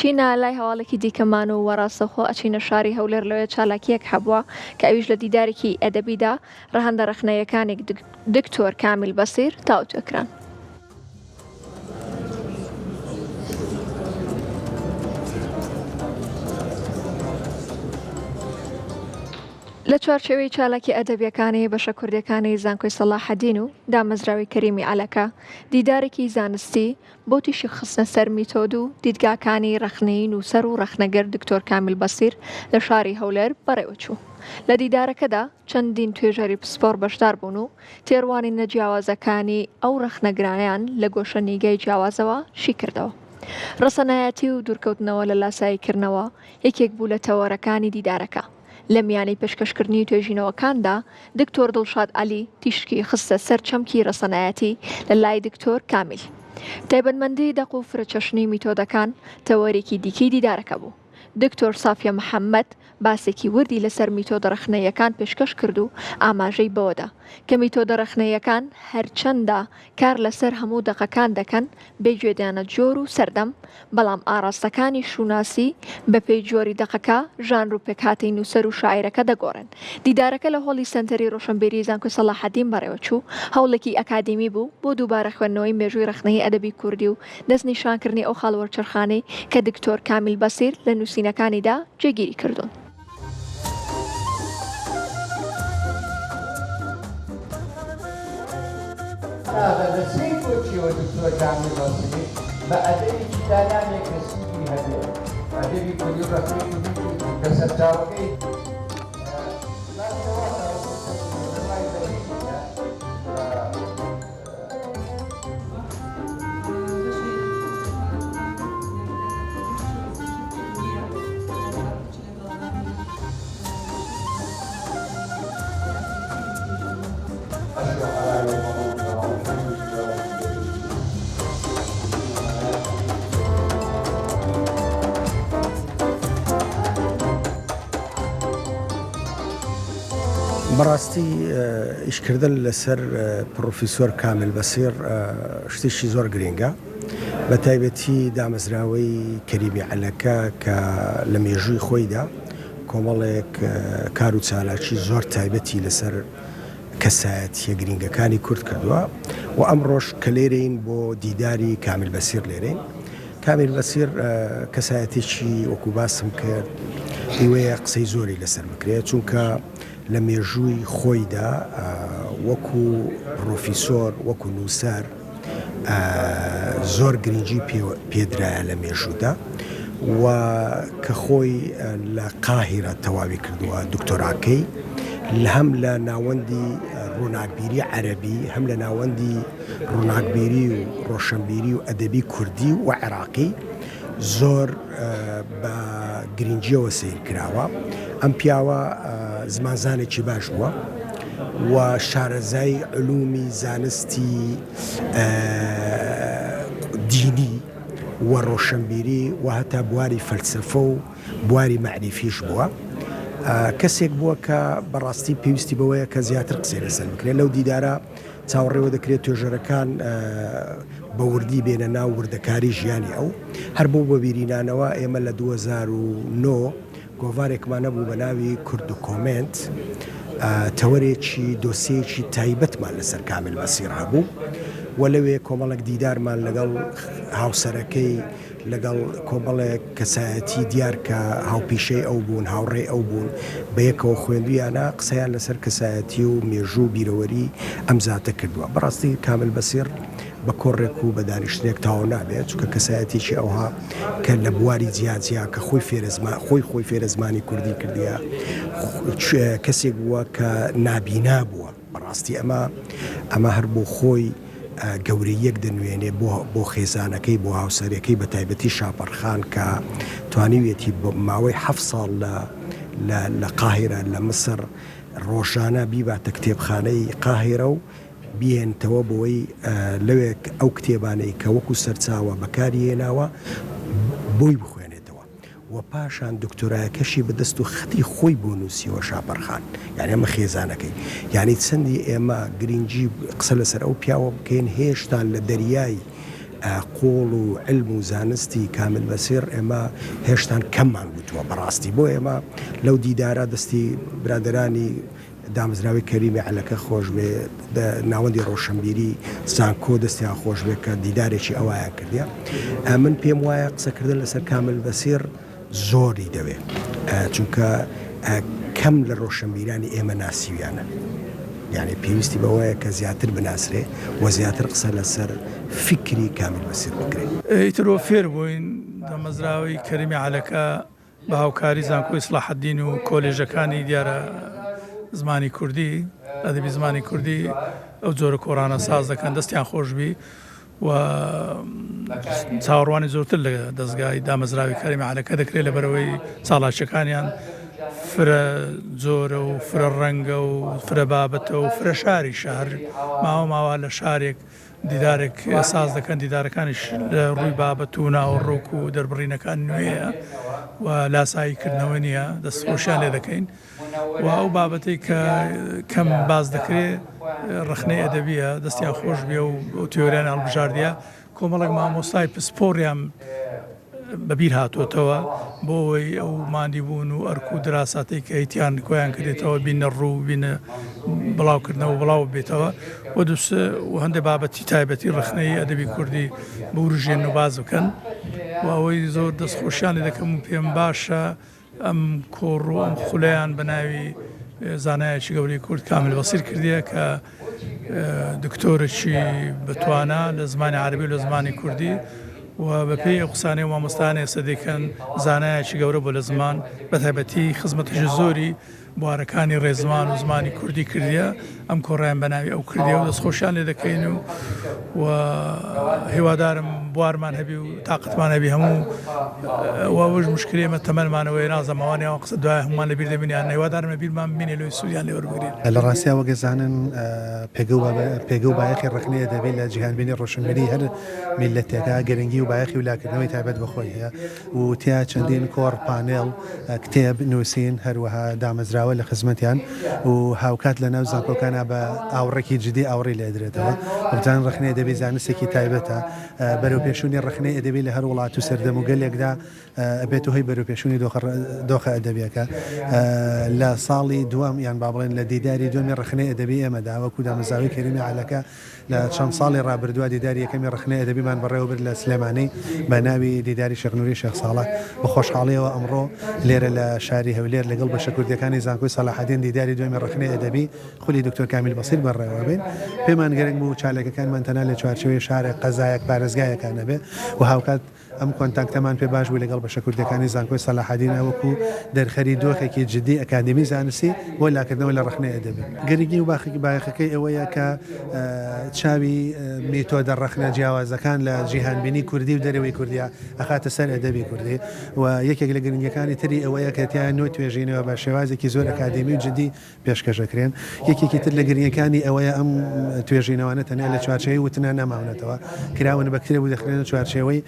چینە لای هەواڵێکی دیکەمان و وەڕاستەخۆ ئەچینە شاری هەولێر لەوێ چالاکیەک هەبووە کە ئەویش لە دیدارێکی ئەدەبیدا ڕەهەندە ڕەخنەیەکانێک دکتۆر کامیل بەسیر تاوتوێکران. لە چوارچێوەی چالاکی ئەدەبیەکانی بەشە کوردەکانی زانکۆی سەلاحەدین و دامەزراوی کەریمی عەلەکە دیدارێکی زانستی بۆ تیشی خستنە سەر میتۆد و دیدگاکانی ڕەخنەی نووسەر و ڕەخنەگەر دکتۆر کامیل بەسیر لە شاری هەولێر بەڕێوەچوو. لە دیدارەکەدا چەندین توێژەری پسپۆر بەشدار بوون و تێڕوانی نەجیاوازەکانی ئەو ڕەخنەگرانیان لە گۆشە نیگای جیاوازەوە شی کردەوە. ڕەسەنایەتی و دوورکەوتنەوە لە لاساییکردنەوە یەکێک بوو لە تەوەرەکانی دیدارەکە. لە میانەی پێشکەشکردنی توێژینەوەکاندا دکتۆر دڵشاد عەلی تیشکی خستە سەر چەمکی ڕەسەنایەتی لە لای دکتۆر کامیل. تایبەتمەندی دەق و فرەچەشنی میتۆدەکان تەوەرێکی دیکەی دیدارەکە بوو. دکتۆر سافیە محەممەد باسێکی وردی لەسەر میتۆدە ڕەخنەیەکان پێشکەش کرد و ئاماژەی بەوەدا کە میتۆدە ڕەخنەیەکان هەرچەندە کار لەسەر هەموو دەقەکان دەکەن بێگوێدانە جۆر و سەردەم، بەڵام ئاراستەکانی شوناسی بە پێی جۆری دەقەکە ژانر و پێکهاتەی نووسەر و شاعیرەکە دەگۆڕن. دیدارەکە لە هۆڵی سەنتەری ڕۆشنبیری زانکۆی سەلاحەدین بەڕێوەچوو هەوڵێکی ئەکادیمی بوو بۆ دووبارە خوێندنەوەی مێژووی ڕەخنەی ئەدەبی کوردی و دەستنیشانکردنی ئەو خاڵوەرچرخانەی کە دکتۆر کامیل بەسیر لە نووسینەکانیدا جێگیری کردوون. بأدبي كلامي كسيدي هذا أدبي كل رفيق كسرتاوي بەڕاستی ئیشکردن لەسەر پرۆفیسۆر کامیل بەسیر شتێکی زۆر گرنگە، بە تایبەتی دامەزراوەی کەریمی عەلەکە کە لە مێژووی خۆیدا کۆمەڵێک کار و چالاکی زۆر تایبەتی لەسەر کەسایەتیە گرنگەکانی کورد کردووە و ئەمڕۆژ کە لێرەین بۆ دیداری کامیل بەسیر لێرەین. کامیل بەسیر کەسایەتێکی وەکو باسم کرد هیوەیە قسەی زۆری لەسەر بکرێت، چونکە لە مێژووی خۆیدا وەکو پرۆفیسۆر وەکو نووسەر زۆر گرنگی پێدرایە لە مێژوودا و کە خۆی لە قاهیرە تەواوی کردووە دکتۆراکەی هەم لە ناوەندی ڕووناکبیری عەرەبی، هەم لە ناوەندی ڕووناکبیری و ڕۆشنبیری و ئەدەبی کوردی و عێراقی زۆر بە گرنگیەوە سیر کراوە. ئەم پیاوە زمانزانێکی باش بووە و شارەزای علومی زانستی دینی و ڕۆشنبیری و هەتا بواری فەلسەفە و بواری مەعریفیش بووە. کەسێک بووە کە بەڕاستی پێویستی بەوەیە کە زیاتر قسەی لەسەر بکرێت. لەو دیدارە چاوەڕێوە دەکرێت توێژەرەکان بە وردی بێنە ناو وردەکاری ژیانی ئەو. هەر بۆ بە بیرینانەوە ئێمە لە 2009 گۆڤارێکمان نەبوو بە ناوی کورد و کۆمنت، تەوەرێکی دۆسیەکی تایبەتمان لەسەر کامیل بەسیر هەبوو و لەوێ کۆمەڵێک دیدارمان لەگەڵ هاوسەرەکەی لەگەڵ کۆمەڵێک کەسایەتی دیار کە هاوپیشەی ئەو بوون، هاوڕێ ئەو بوون، بە یەکەوە خوێندویانە قسەیان لەسەر کەسایەتی و مێژوو بیرەوەری ئەم زاتە کردووە. بەڕاستی کامیل بەسیر بە کۆڕێک و بە دانیشتنێک تاوا نابێت، چونکە کەسایەتێکی ئەوها کە لە بواری جیاجیا کە خۆی فێرە زمانی کوردی کردیە، کەسێک بووە کە نابینا بووە. بەڕاستی ئەمە هەر بۆ خۆی گەورەیەک دەنوێنێ بۆ خێزانەکەی، بۆ هاوسەرەکەی، بە تایبەتی شاپەرخان کە توانیوێتی ماوەی 7 ساڵ لە قاهیرە لە مسر ڕۆژانە بیباتە کتێبخانەی قاهیرە و بێنتەوە بۆی لەوێ ئەو کتێبانەی کە وەکو سەرچاوە بەکاری هێناوە بۆی بخوێنێتەوە و پاشان دکتۆرایەکەشی بەدەست و خەتی خۆی بۆ نووسیەوە شاپەرخان. یعنی ئەمە خێزانەکەی، یعنی چەندی ئێمە گرنگی قسە لەسەر ئەو پیاوە بکەین هێشتا لە دەریای قۆڵ و علم و زانستی کامل بەسێر ئێمە هێشتان کەممان گوتووە بەڕاستی بۆ ئێمە لەو دیدارە دەستی برادرانی دامزراوی کەریمی عەلەکە خۆش بێ ناوەندی ڕۆشنبیری زانکۆ دەستیان خۆش بێ کە دیدارێکی ئەوایان کردیە من پێم وایە قسەکردن لەسەر کامل بەسێر زۆری دەوێت چونکە کەم لە ڕۆشنبیرانی ئێمە ناسیویانە یعنی پێویستی بەوەیە کە زیاتر بناسرێ و زیاتر قسە لەسەر فکری کامل بەسێر بکرێت ئیترۆ فێر بووین دامەزراوی کەریمی عەلەکە بە هاوکاری زانکۆی سڵاحەدین و کۆلێژەکانی دیارە زمانی کوردی ئەدەبی زمانی کوردی ئەو جۆرە کۆرانە ساز دەکەن دەستیان خۆشبی و چاوەڕوانی زۆرتر لە دەستگای دامەزراوی کەریمی عەلەکە دەکرێت لەبەرەوەی چاڵاکیەکانیان فرە جۆرە و فرە ڕەنگە و فرە بابەتە و فرە شاری شار ماوە لە شارێک دیدارێک ساز دەکەن دیدارەکانیش لە ڕووی بابەت و ناوەڕۆک و دەربڕینەکان نوێیە و لاساییکردنەوە نییە دەستخۆشیان لێ دەکەین و ئەو بابەتی کە کەم باز دەکرێت ڕخنەی ئەدەبیە دەستیان خۆش بێ و تیۆریان هەڵبژاردیە کۆمەڵێک مامۆستای پسپۆریان بەبیر هاتوۆتەوە بۆ ئەوەی ئەو ماندی بوون و ئەرک و دراساتی کە ئەیتیان کۆیان کردێتەوە بینە ڕوو بینە بڵاوکردنەوە بڵاو بێتەوە و هەندێک بابەتی تایبەتی ڕخنەی ئەدەبی کوردی بورژێن و باز بکەن و ئەوەی زۆر دەستخۆشیانی دەکەم و پێم باشە ئەم کۆڕ و ئەم خولەیان بە ناوی زانایەکی گەورەی کورد کامل بەسیر کردیە کە دکتۆرێکی بتوانە لە زمانی عەربی و لە زمانی کوردی و بەپێی ئەو قسانەی و مامۆستانێ ئێستا دەکەن زانایەکی گەورە بۆ لە زمان بە تایبەتی خزمەتیشی زۆری بوارەکانی ڕێزمان و زمانی کوردی کردیە ئەم کۆڕیان بە ناوی ئەو کردیە و دەستخۆشیان لێ دەکەین و هیوادارم بوارمان هەبی و تااقتمان هەبی هەموو وەش مشکلی ئێمە تەمەنمانەوەی نازەماوانیەوە قسە دوای هەمومان لەبیر دەبینیان هیوادارمە بیرمان بینێ لەوەی سوودیان لێ وەربگرین لە ڕاستیا وەگەزانن پێگە و بایەخی ڕخنەیە دەبێت لە جیهانبینی ڕۆشنبیری هەر میلەتێکە گەرنگی و بایەخی و لاکردنەوەی تایبەت بەخۆی هەیە و تیا چەندین کۆڕ پانێڵ کتێب نووسین هەروەها دامەزراوە لە خزمەتیان و هاوکات لە ناو زانکۆکانە بە ئاوڕێکی جدی ئاوڕی لێ درێتەوە بزان ڕخنەی ئەدەبی زانستێکی تایبەتە بەرەو پێشوونی ڕخنەی ئەدەبی لە هەر وڵات و سەردەم و گەلێکدا بێت و هەی بەرەو پێشوونی دۆخە ئەدەبیەکە لە ساڵی دووەم یان با بڵێن لە دیداری دومی ڕخنەی ئەدەبی ئێمەدا وەکو دامەزراوی کەریمی عەلەکە لە چەند ساڵی ڕابردووە دیداری یەکەمی ڕخنەی ئەدەبیمان بەڕێوەبرد لە سلێمانی بە ناوی دیداری شێخ نووری شێخ ساڵح بە خۆشحاڵیەوە ئەمڕۆ لێرە لە شاری هەولێر لەگەڵ بەشە کوردیەکانی زانکۆی سەلاحەدین دیداری دومی ڕخنەی ئەدەبی خولی دکتۆر کامیل بەسیر بەڕێوە بین پێمان گەرنگ بوو چالێکەکانمان تەنها لە چوارچەوەی شارێک قەزایەک پارێزگایەکانە بێ و هاوکات ئەم کۆنتاکتەمان پێ باش بوو لەگەڵ بەشە کوردیەکانی زانکۆی سەلاحەدینە وەکو دەرخەری دۆخێکی جدی ئەکادمی زانستی بۆ لاکردنەوە لە ڕخنەی ئەدەبی گەرگی و بایەخەکەی ئەوەیە کە چاوی میتۆدە ڕخنە جیاوازەکان لە جیهانبینی کوردی و دەرەوەی کوردیا ئەخاتە سەر ئەدەبی کوردی و یەکێک لە گرنگەکانی تری ئەوەیە کە تیان نوێ توێژینەوە بە شێوازێکی زۆر ئەکادمی و جدی پێشکەشەکرێن یەکێکی تر لە گرنگەکانی ئەوەیە ئەم توێژینەوەنە تەنیا لە چوارچەوەی وتنە نەماونەتەوە کراون بە کتێب و دەخرێنە چوارچەوەی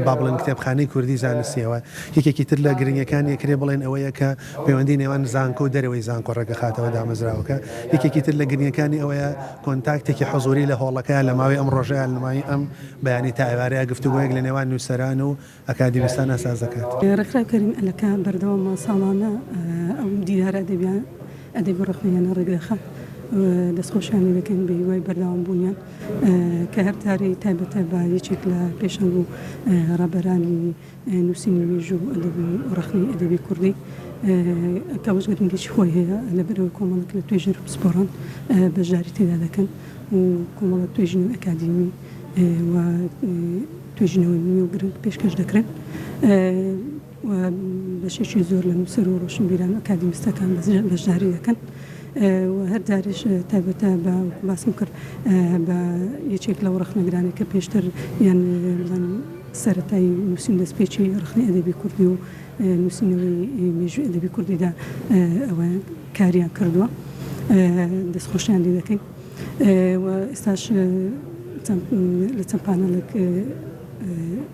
با بڵێن کتێبخانەی کوردی زانستیەوە یەکێکی تر لە گرنگەکانی کرێ بڵێن ئەوەیە کە پەیوەندی نێوان زانکۆ و دەرەوەی زانکۆ ڕێگەخاتەوە دامەزراوەکە یەکێکی تر لە گرنگەکانی ئەوەیە کۆنتاکتێکی حضوری لە هۆڵەکە لە ماوەی ئەم ڕۆژەیە لەمای ئەم بەیانی تاوارەیە گفتوگویەک لە نێوان نووسەران و ئەکادیمیستان ئاساز دەکات ڕێکخراو کەریم عەلەکە بەردەوامە ساڵانە ئەو دیدارە ئەدەبی ڕخنەیانە ڕێگەخات دەستخۆشیانی دەکەن بە هیوای بەردەوام بوونیان کە هەر تارەی تایبەتە بە یەکێک لە پێشەنگ و ڕابەرانی نووسینی وێژ و ئەدەبی ڕخنەی ئەدەبی کوردی کەوەش گرنگێکی خۆی هەیە لەبەرەوەی کۆمەڵێک لە توێژەر و پسپۆڕان بەشداری تێدا دەکەن و کۆمەڵە توێژینەوە ئەکادیمی و توێژینەوەی نوێ و گرنگ پێشکەش دەکرێن و بەشێکی زۆر لە نووسەر و ڕۆشنبیران و ئەکادیمیستەکان بەشداری دەکەن و هەر داریش تایبەتە بە باسم کرد بە یەکێک لەو ڕخنەگرانی کە پێشتر یان سەرەتایی نووسین دەستپێکی ڕخنەی ئەدەبی کوردی و نووسینەوەی مێژووی ئەدەبی کوردیدا ئەوە کاریان کردووە دەستخۆشیان لێ دەکەین و ئێستاش لە چەند پانەڵێک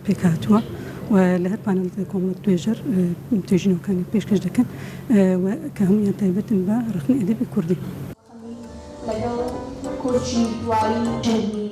پێکهاتووە و لە هەر پانەڵێک کۆمەڵێک توێژەر توێژینەوەکانی پێشکەش دەکەن کە هەموویان تایبەتن بە ڕخنەی ئەدەبی کوردی لەگەڵ کورچی دوایی جەرمی